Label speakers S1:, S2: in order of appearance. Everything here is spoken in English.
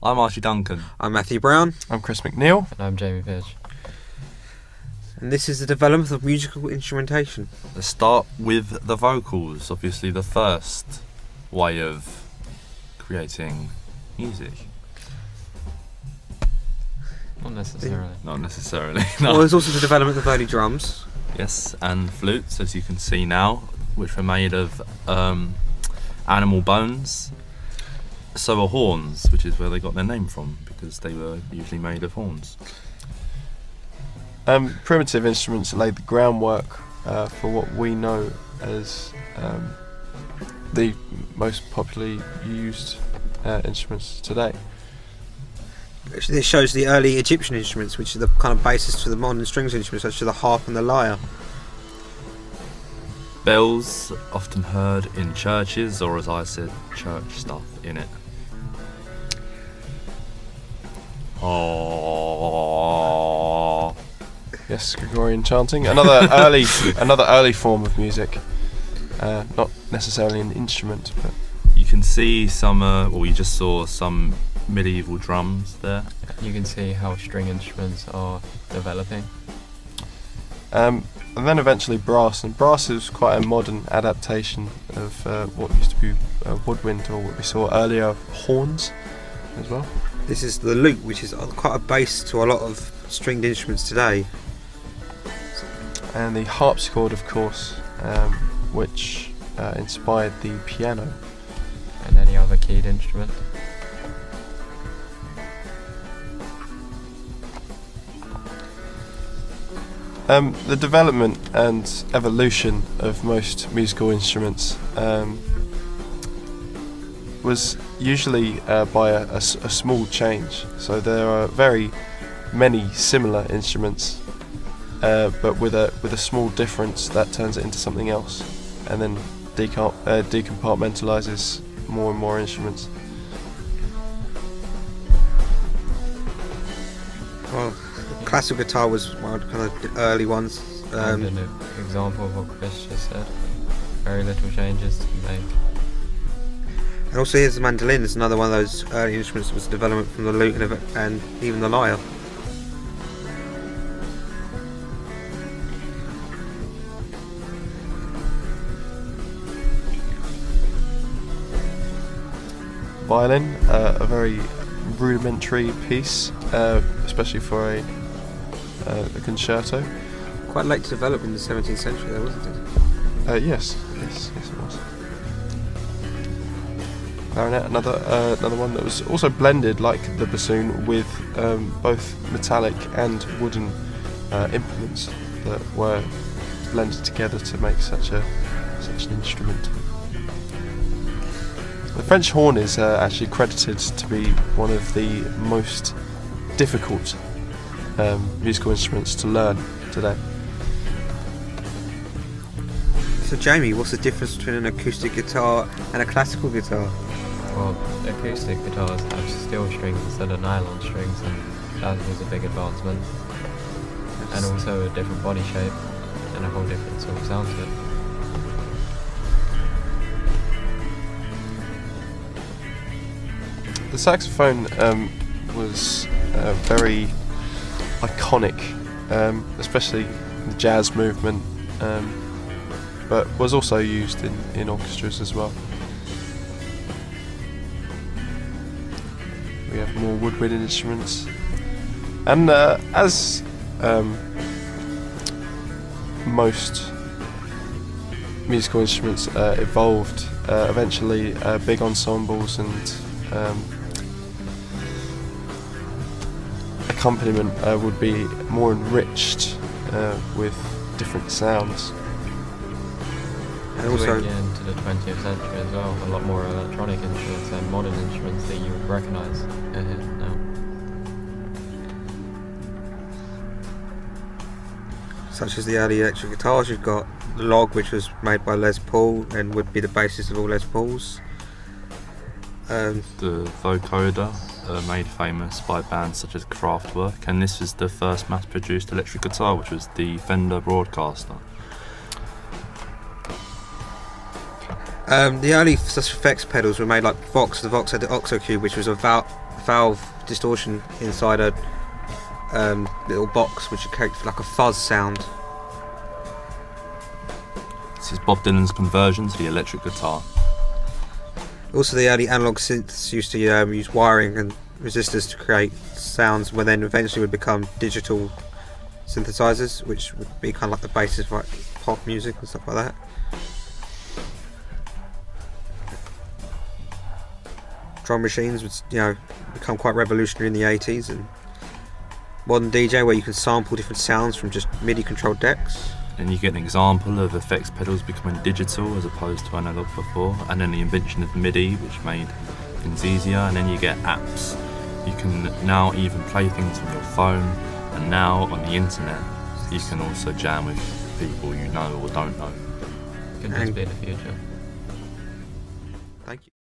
S1: I'm Archie Duncan.
S2: I'm Matthew Brown.
S3: I'm Chris McNeil.
S4: And I'm Jamie Pidge.
S2: And this is the development of musical instrumentation.
S1: Let's start with the vocals, obviously the first way of creating music.
S4: Not necessarily.
S1: Not necessarily. No.
S2: Well, there's also the development of early drums.
S1: Yes, and flutes, as you can see now, which were made of animal bones. So are horns, which is where they got their name from, because they were usually made of horns.
S3: Primitive instruments laid the groundwork for what we know as the most popularly used instruments today.
S2: This shows the early Egyptian instruments, which are the kind of basis for the modern strings instruments, such as the harp and the lyre.
S1: Bells, often heard in churches, or as I said, church stuff in it. Oh.
S3: Yes, Gregorian chanting. Another early form of music. Not necessarily an instrument, but
S1: You can see some, you just saw some medieval drums there.
S4: You can see how string instruments are developing.
S3: and then eventually brass. And brass is quite a modern adaptation of what used to be woodwind, or what we saw earlier, horns, as well.
S2: This is the lute, which is quite a base to a lot of stringed instruments today.
S3: And the harpsichord, of course, which inspired the piano.
S4: And any other keyed instrument.
S3: The development and evolution of most musical instruments was usually by a small change. So there are very many similar instruments, but with a small difference that turns it into something else, and then decompartmentalizes more and more instruments.
S2: Well, classical guitar was one of kind of the early ones.
S4: And an example of what Chris just said. Very little changes to make.
S2: And also here's the mandolin. It's another one of those early instruments that was development from the lute and even the lyre.
S3: Violin, a very rudimentary piece, especially for a concerto.
S2: Quite late to develop in the 17th century though, wasn't it?
S3: Yes, it was. Clarinet, another one that was also blended, like the bassoon, with both metallic and wooden implements that were blended together to make such an instrument. The French horn is actually credited to be one of the most difficult musical instruments to learn today.
S2: So Jamie, what's the difference between an acoustic guitar and a classical guitar?
S4: Well, acoustic guitars have steel strings instead of nylon strings, and that was a big advancement. And also a different body shape and a whole different sort of sound to it.
S3: The saxophone was very iconic, especially the jazz movement, but was also used in orchestras as well. We have more woodwind instruments, and as most musical instruments evolved, eventually big ensembles and accompaniment would be more enriched with different sounds.
S2: And also
S4: into the 20th century as well, a lot more electronic instruments and modern instruments that you would recognise now.
S2: such as the early electric guitars, you've got the log, which was made by Les Paul and would be the basis of all Les Pauls.
S1: The vocoder, made famous by bands such as Kraftwerk, and this was the first mass-produced electric guitar, which was the Fender Broadcaster.
S2: The early such effects pedals were made like Vox. The Vox had the Octo Cube, which was about valve distortion inside a little box which creates like a fuzz sound.
S1: This is Bob Dylan's conversion to the electric guitar.
S2: Also, the early analog synths used to use wiring and resistors to create sounds, where then eventually would become digital synthesizers, which would be kind of like the basis of like pop music and stuff like that. Drum machines would, become quite revolutionary in the 80s, and modern DJ, where you can sample different sounds from just MIDI controlled decks.
S1: And you get an example of effects pedals becoming digital as opposed to analog before, and then the invention of MIDI, which made things easier, and then you get apps. You can now even play things on your phone, and now on the internet you can also jam with people you know or don't know.
S4: Could just be the future.
S2: Thank you.